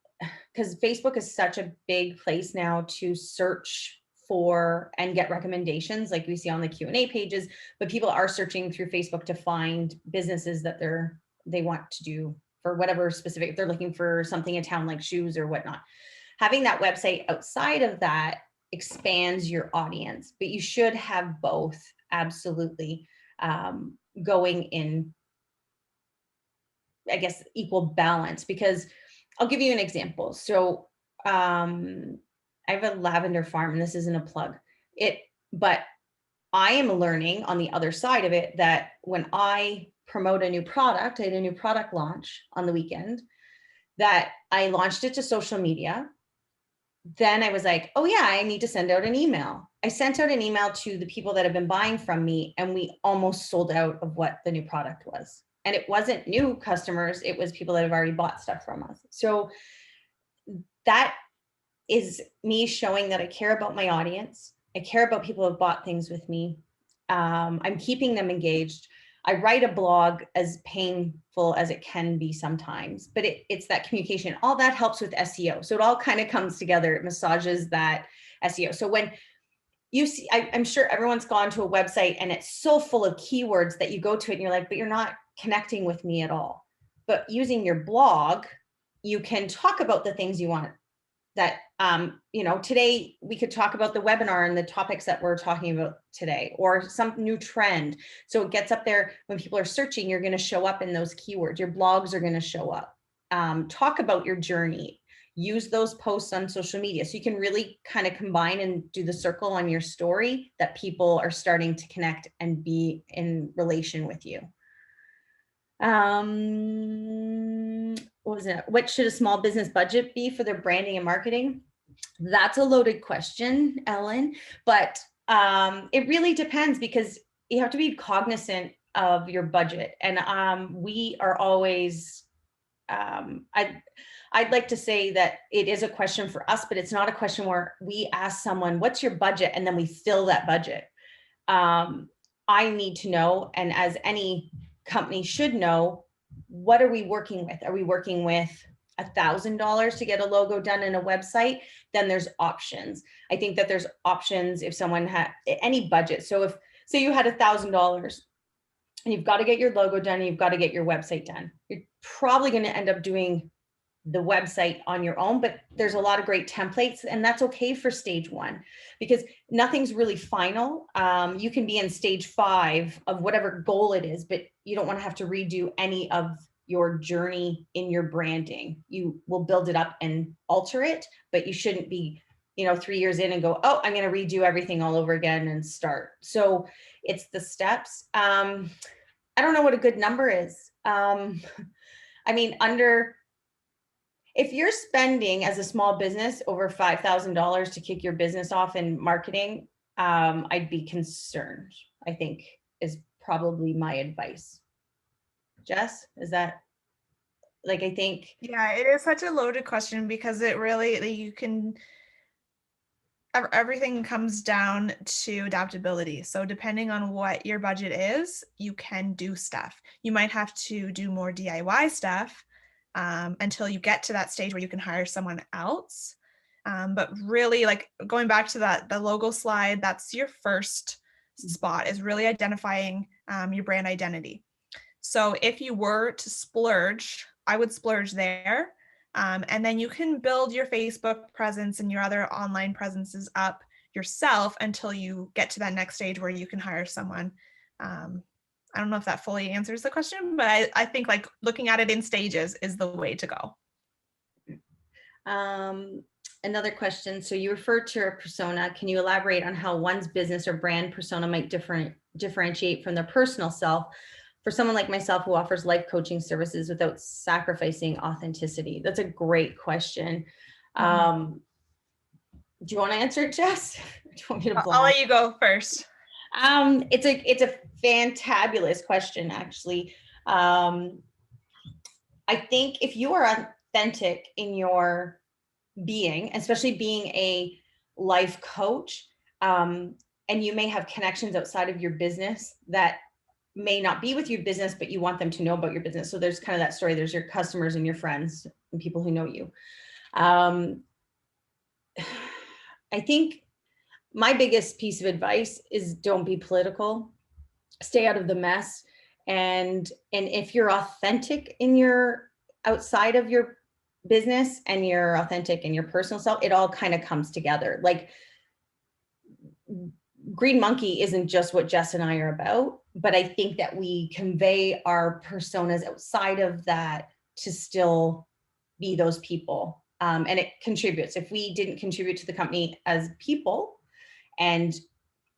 because Facebook is such a big place now to search for and get recommendations, like we see on the Q&A pages, but people are searching through Facebook to find businesses that they want to do for whatever specific, if they're looking for something in town like shoes or whatnot. Having that website outside of that expands your audience, but you should have both absolutely going in, I guess, equal balance. Because I'll give you an example. So I have a lavender farm, and this isn't a plug, but I am learning on the other side of it that when I promote a new product, I had a new product launch on the weekend, that I launched it to social media. Then I was like, oh yeah, I need to send out an email. I sent out an email to the people that have been buying from me, and we almost sold out of what the new product was. And it wasn't new customers, it was people that have already bought stuff from us. So that is me showing that I care about my audience. I care about people who have bought things with me. I'm keeping them engaged. I write a blog, as painful as it can be sometimes, but it's that communication. All that helps with SEO. So it all kind of comes together. It massages that SEO. So when you see, I'm sure everyone's gone to a website and it's so full of keywords that you go to it and you're like, but you're not connecting with me at all. But using your blog, you can talk about the things you want that, today we could talk about the webinar and the topics that we're talking about today, or some new trend. So it gets up there when people are searching, you're going to show up in those keywords. Your blogs are going to show up. Talk about your journey. Use those posts on social media. So you can really kind of combine and do the circle on your story that people are starting to connect and be in relation with you. What was it? What should a small business budget be for their branding and marketing? That's a loaded question, Ellen, but it really depends, because you have to be cognizant of your budget. And we are always, I'd like to say that it is a question for us, but it's not a question where we ask someone, what's your budget? And then we fill that budget. I need to know, and as any company should know, what are we working with? Are we working with $1,000 to get a logo done in a website? Then there's options. I think that there's options if someone had any budget. So if, say you had $1,000 and you've got to get your logo done, and you've got to get your website done, you're probably going to end up doing the website on your own, but there's a lot of great templates, and that's okay for stage 1, because nothing's really final. You can be in stage 5 of whatever goal it is, but you don't want to have to redo any of your journey in your branding. You will build it up and alter it, but you shouldn't be, 3 years in and go, oh, I'm going to redo everything all over again and start. So it's the steps. I don't know what a good number is. If you're spending as a small business over $5,000 to kick your business off in marketing, I'd be concerned, I think, is probably my advice. Jess, is that, I think. Yeah, it is such a loaded question, because it really, everything comes down to adaptability. So depending on what your budget is, you can do stuff. You might have to do more DIY stuff until you get to that stage where you can hire someone else. But really, going back to the logo slide, that's your first spot, is really identifying your brand identity. So if you were to splurge, I would splurge there. And then you can build your Facebook presence and your other online presences up yourself until you get to that next stage where you can hire someone. I don't know if that fully answers the question, but I think looking at it in stages is the way to go. Another question. So you referred to a persona. Can you elaborate on how one's business or brand persona might differentiate from their personal self for someone like myself who offers life coaching services without sacrificing authenticity? That's a great question. Mm-hmm. Do you want to answer it, Jess? Do you want me to I'll let you go first. It's a fantabulous question, actually. I think if you are authentic in your being, especially being a life coach, and you may have connections outside of your business that may not be with your business, but you want them to know about your business. So there's kind of that story. There's your customers and your friends and people who know you. I think my biggest piece of advice is don't be political, stay out of the mess. And if you're authentic in your outside of your business and you're authentic in your personal self, it all kind of comes together. Green Monkey isn't just what Jess and I are about, but I think that we convey our personas outside of that to still be those people. And it contributes. If we didn't contribute to the company as people and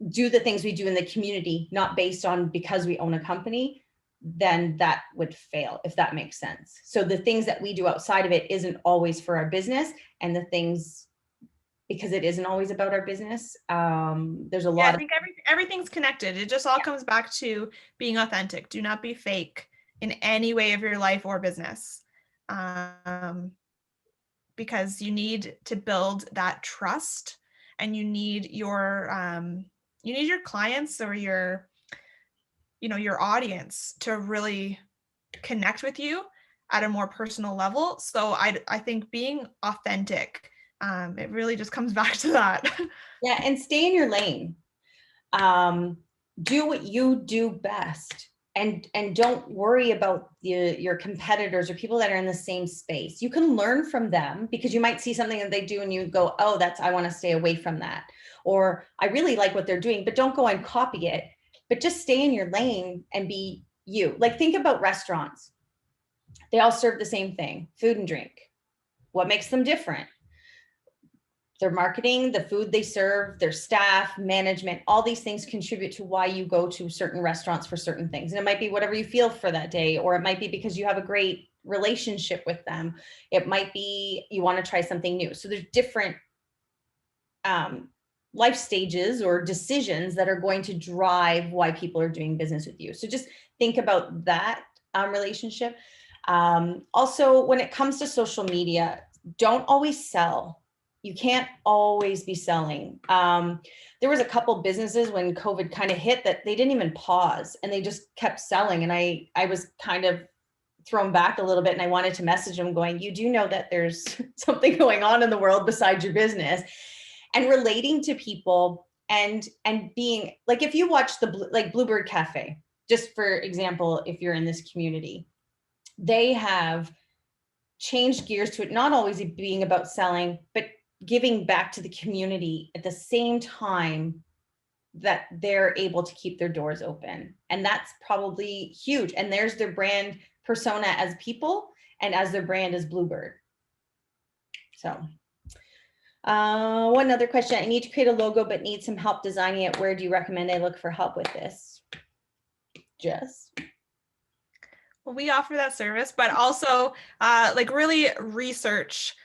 do the things we do in the community, not based on because we own a company, then that would fail, if that makes sense. So the things that we do outside of it isn't always for our business, and the things, because it isn't always about our business, there's a lot. I think everything's connected. It just all comes back to being authentic. Do not be fake in any way of your life or business, because you need to build that trust, and you need your clients or your audience to really connect with you at a more personal level. So I think being authentic, it really just comes back to that. Yeah, and stay in your lane. Do what you do best. and don't worry about your competitors or people that are in the same space. You can learn from them because you might see something that they do and you go, oh, I want to stay away from that. Or I really like what they're doing, but don't go and copy it, but just stay in your lane and be you. Like, think about restaurants. They all serve the same thing, food and drink. What makes them different? Their marketing, the food they serve, their staff, management, all these things contribute to why you go to certain restaurants for certain things. And it might be whatever you feel for that day, or it might be because you have a great relationship with them. It might be you want to try something new. So there's different life stages or decisions that are going to drive why people are doing business with you. So just think about that relationship. Also, when it comes to social media, don't always sell. You can't always be selling. There was a couple businesses when COVID kind of hit that they didn't even pause and they just kept selling. And I was kind of thrown back a little bit, and I wanted to message them going, you do know that there's something going on in the world besides your business, and relating to people and being like, if you watch the Bluebird Cafe, just for example, if you're in this community, they have changed gears to it not always being about selling, but giving back to the community at the same time that they're able to keep their doors open. And that's probably huge. And there's their brand persona as people and as their brand as Bluebird. So one other question. I need to create a logo, but need some help designing it. Where do you recommend I look for help with this? Jess? Well, we offer that service, but also like really research.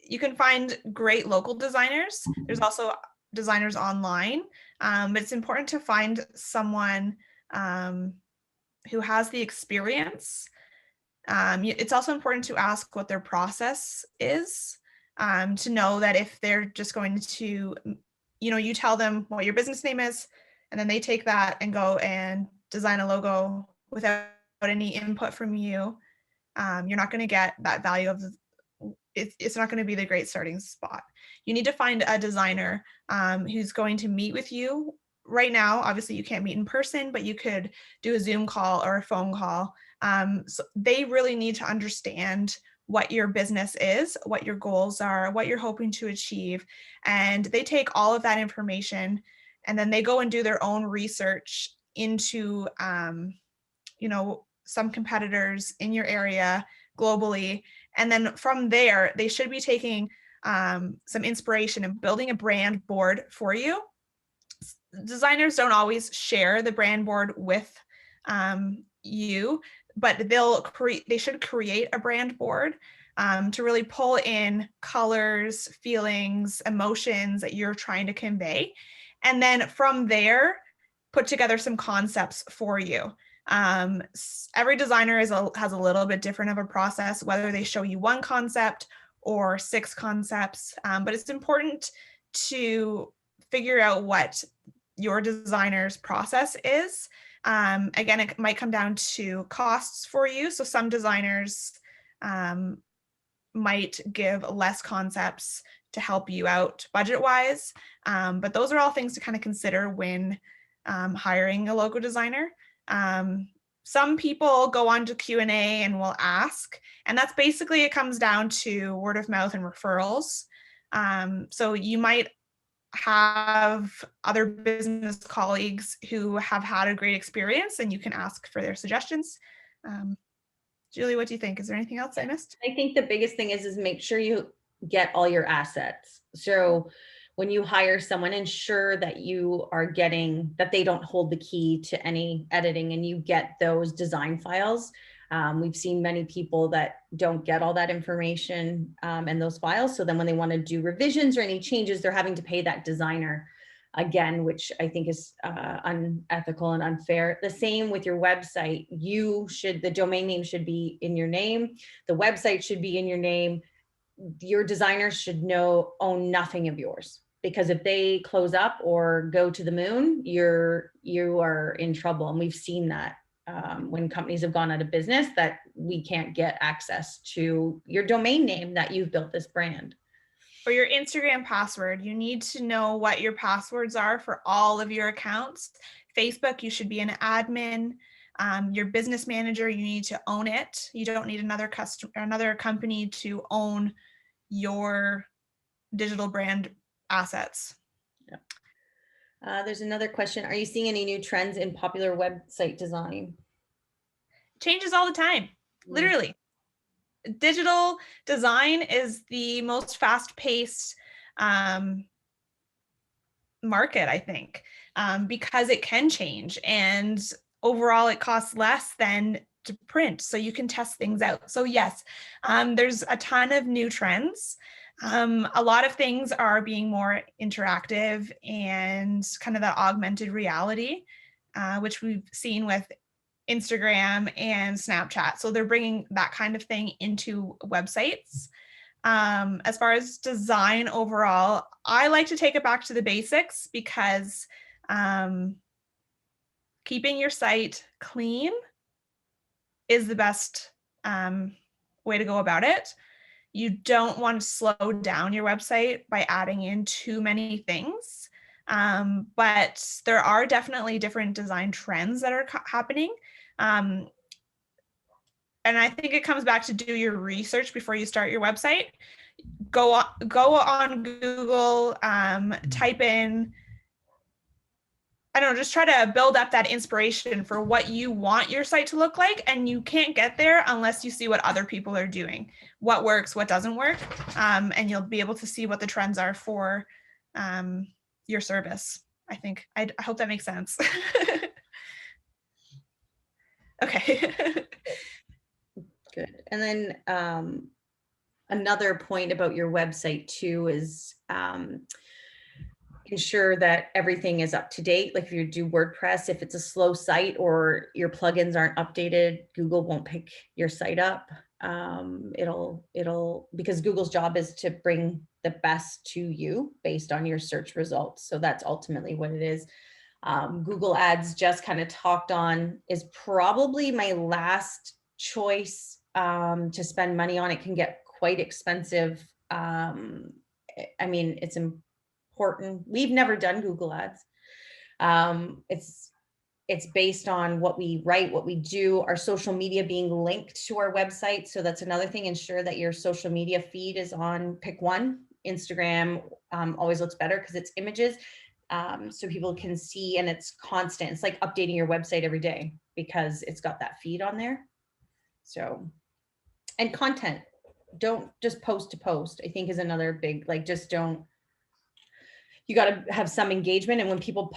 You can find great local designers. There's also designers online, but it's important to find someone who has the experience. It's also important to ask what their process is, to know that if they're just going to, you tell them what your business name is, and then they take that and go and design a logo without any input from you, you're not going to get that value of it's not going to be the great starting spot. You need to find a designer who's going to meet with you. Right now, obviously you can't meet in person, but you could do a Zoom call or a phone call. So they really need to understand what your business is, what your goals are, what you're hoping to achieve. And they take all of that information and then they go and do their own research into, some competitors in your area globally. And then from there, they should be taking some inspiration and building a brand board for you. Designers don't always share the brand board with you, but they should create a brand board to really pull in colors, feelings, emotions that you're trying to convey. And then from there, put together some concepts for you. Every designer has a little bit different of a process, whether they show you one concept or 6 concepts, but it's important to figure out what your designer's process is. Again, it might come down to costs for you. So some designers might give less concepts to help you out budget-wise, but those are all things to kind of consider when hiring a logo designer. Some people go on to Q&A and will ask, and that's basically, it comes down to word of mouth and referrals. So you might have other business colleagues who have had a great experience and you can ask for their suggestions. Julie, what do you think? Is there anything else I missed? I think the biggest thing is make sure you get all your assets. So when you hire someone, ensure that you are getting, that they don't hold the key to any editing and you get those design files. We've seen many people that don't get all that information and those files. So then when they want to do revisions or any changes, they're having to pay that designer again, which I think is unethical and unfair. The same with your website. The domain name should be in your name. The website should be in your name. Your designers should own nothing of yours, because if they close up or go to the moon, you are in trouble. And we've seen that when companies have gone out of business, that we can't get access to your domain name that you've built this brand. For your Instagram password, you need to know what your passwords are for all of your accounts. Facebook, you should be an admin. Your business manager, you need to own it. You don't need another company to own your digital brand assets. There's another question. Are you seeing any new trends in popular website design? Changes all the time, literally. Digital design is the most fast-paced market, I think, because it can change, and overall it costs less than to print, so you can test things out. So yes, there's a ton of new trends. A lot of things are being more interactive and kind of that augmented reality, which we've seen with Instagram and Snapchat. So they're bringing that kind of thing into websites. As far as design overall, I like to take it back to the basics because keeping your site clean is the best way to go about it. You don't want to slow down your website by adding in too many things. But there are definitely different design trends that are happening. And I think it comes back to do your research before you start your website. Go on Google, type in, I don't know, just try to build up that inspiration for what you want your site to look like. And you can't get there unless you see what other people are doing, what works, what doesn't work. And you'll be able to see what the trends are for your service. I think, I hope that makes sense. Okay. Good. And then another point about your website too is ensure that everything is up to date. Like if you do WordPress, if it's a slow site or your plugins aren't updated, Google won't pick your site up. Because Google's job is to bring the best to you based on your search results. So that's ultimately what it is. Google Ads, just kind of talked on, is probably my last choice to spend money on. It can get quite expensive. I mean, it's important. We've never done Google Ads. It's based on what we write, what we do, our social media being linked to our website. So that's another thing. Ensure that your social media feed is on, pick one. Instagram always looks better because it's images. So people can see, and it's constant. It's like updating your website every day because it's got that feed on there. So, and content, don't just post to post, I think is another big, like, just don't, you got to have some engagement. And when people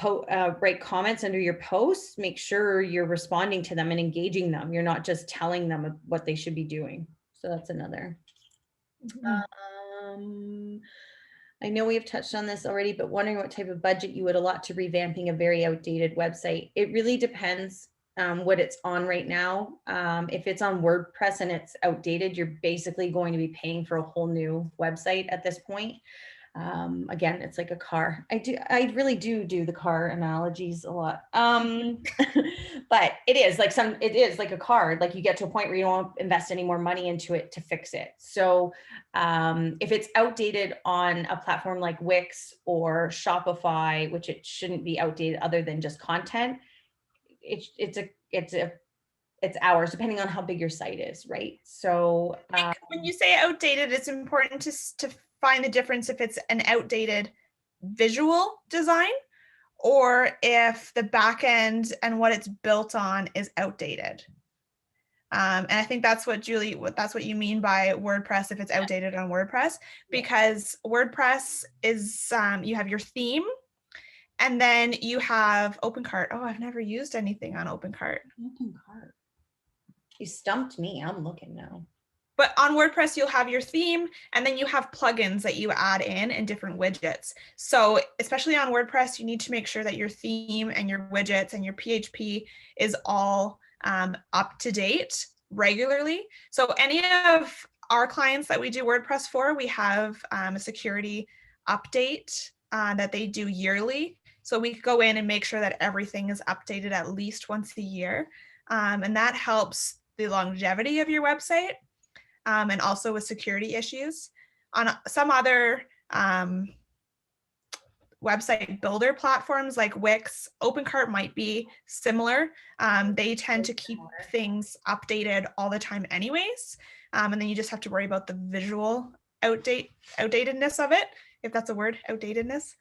write comments under your posts, make sure you're responding to them and engaging them. You're not just telling them what they should be doing. So that's another. I know we have touched on this already, but wondering what type of budget you would allot to revamping a very outdated website. It really depends what it's on right now. If it's on WordPress and it's outdated, you're basically going to be paying for a whole new website at this point. Again, it's like a car. I really do the car analogies a lot. But it is like a car. Like you get to a point where you don't invest any more money into it to fix it. So if it's outdated on a platform like Wix or Shopify, which it shouldn't be outdated other than just content, it's hours, depending on how big your site is, right? So when you say outdated, it's important to find the difference if it's an outdated visual design or if the back end and what it's built on is outdated. And I think that's what that's what you mean by WordPress, if it's outdated on WordPress, because WordPress is, you have your theme, and then you have OpenCart. Oh, I've never used anything on OpenCart. OpenCart. You stumped me. I'm looking now. But on WordPress, you'll have your theme, and then you have plugins that you add in and different widgets. So especially on WordPress, you need to make sure that your theme and your widgets and your PHP is all up to date regularly. So any of our clients that we do WordPress for, we have a security update that they do yearly. So we go in and make sure that everything is updated at least once a year. And that helps the longevity of your website. And also with security issues. On some other website builder platforms like Wix. OpenCart might be similar. They tend to keep things updated all the time anyways. And then you just have to worry about the visual outdatedness of it, if that's a word, outdatedness.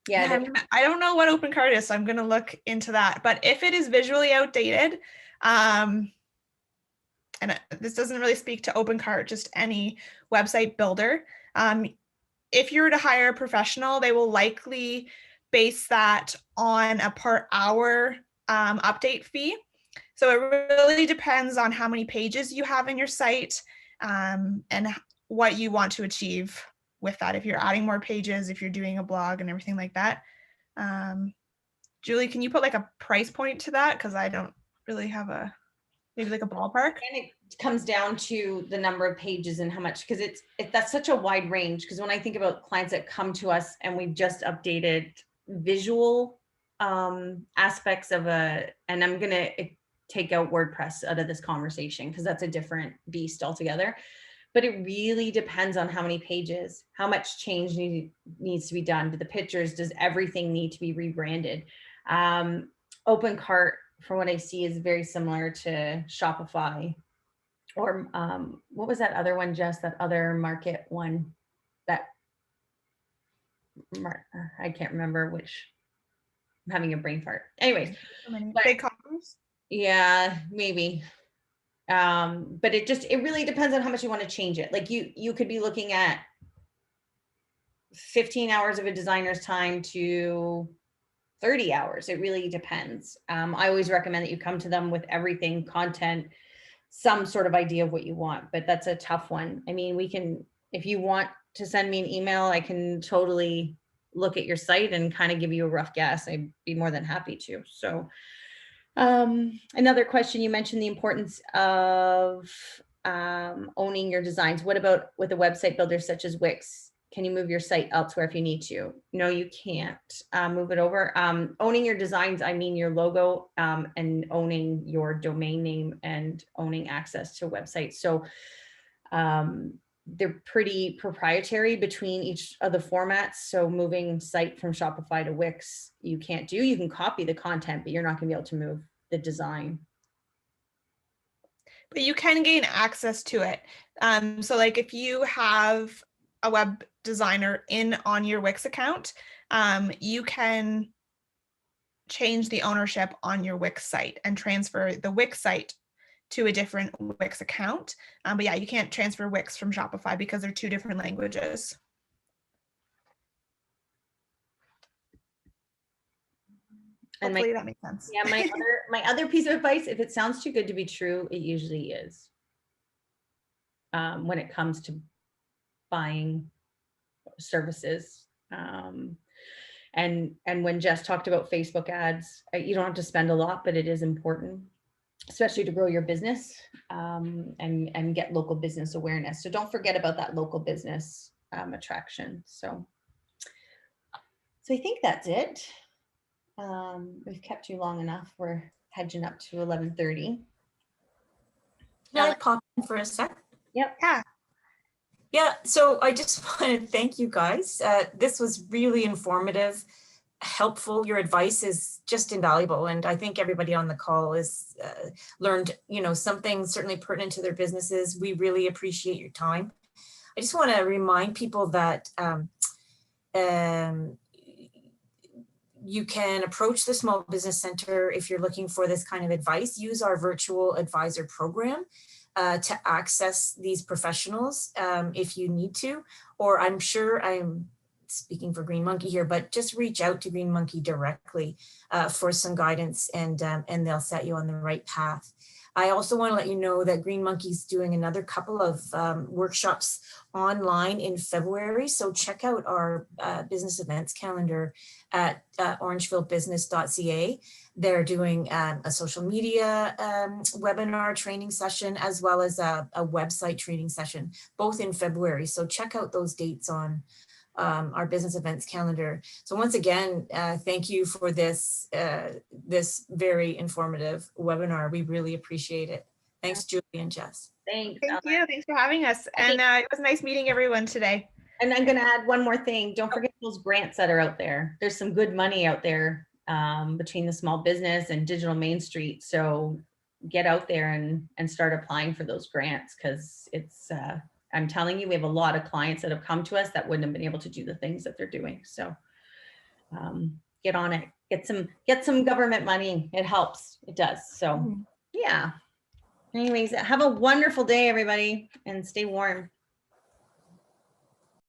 Yeah, I don't know what OpenCart is, so I'm going to look into that. But if it is visually outdated, and this doesn't really speak to OpenCart, just any website builder, if you were to hire a professional, they will likely base that on a per hour update fee. So it really depends on how many pages you have in your site and what you want to achieve with that. If you're adding more pages, if you're doing a blog and everything like that. Julie, can you put like a price point to that? Because I don't really have maybe like a ballpark. And it comes down to the number of pages and how much, because that's such a wide range. Because when I think about clients that come to us and we've just updated visual aspects of and I'm going to take out WordPress out of this conversation because that's a different beast altogether. But it really depends on how many pages, how much change needs to be done to the pictures. Does everything need to be rebranded? OpenCart, from what I see, is very similar to Shopify. Or what was that other one, Jess? That other market one that I can't remember which. I'm having a brain fart. Anyways, big commerce. Yeah, maybe. But it really depends on how much you want to change it. Like you could be looking at 15 hours of a designer's time to 30 hours. It really depends. I always recommend that you come to them with everything, content, some sort of idea of what you want, but that's a tough one. I mean, if you want to send me an email, I can totally look at your site and kind of give you a rough guess. I'd be more than happy to. So another question, you mentioned the importance of owning your designs. What about with a website builder such as Wix? Can you move your site elsewhere if you need to? No, you can't move it over. Owning your designs, I mean your logo and owning your domain name and owning access to websites. So they're pretty proprietary between each of the formats. So moving site from Shopify to Wix, you can't do. You can copy the content, but you're not going to be able to move the design. But you can gain access to it. So like if you have a web designer on your Wix account, you can change the ownership on your Wix site and transfer the Wix site to a different Wix account. But yeah, you can't transfer Wix from Shopify because they're two different languages. And hopefully that makes sense. Yeah, my other piece of advice, if it sounds too good to be true, it usually is. When it comes to buying services. And when Jess talked about Facebook ads, you don't have to spend a lot, but it is important, especially to grow your business and get local business awareness. So don't forget about that local business attraction. So I think that's it. We've kept you long enough. We're hedging up to 11:30. Can I pop in for a sec? Yep. Yeah, so I just want to thank you guys. This was really informative, helpful. Your advice is just invaluable. And I think everybody on the call has learned, something certainly pertinent to their businesses. We really appreciate your time. I just want to remind people that you can approach the Small Business Center if you're looking for this kind of advice. Use our virtual advisor program to access these professionals if you need to, or I'm sure I'm speaking for Green Monkey here, but just reach out to Green Monkey directly for some guidance and they'll set you on the right path. I also want to let you know that Green Monkey's doing another couple of workshops online in February. So check out our business events calendar at orangevillebusiness.ca. They're doing a social media webinar training session, as well as a website training session, both in February. So check out those dates on our business events calendar. So once again, thank you for this very informative webinar. We really appreciate it. Thanks, Julie and Jess. Thanks. Thank you. Thanks for having us. And it was nice meeting everyone today. And I'm gonna add one more thing. Don't forget those grants that are out there. There's some good money out there between the small business and Digital Main Street. So get out there and start applying for those grants, because it's I'm telling you, we have a lot of clients that have come to us that wouldn't have been able to do the things that they're doing. So get on it. Get some government money. It helps. It does. So yeah. Anyways, have a wonderful day, everybody, and stay warm.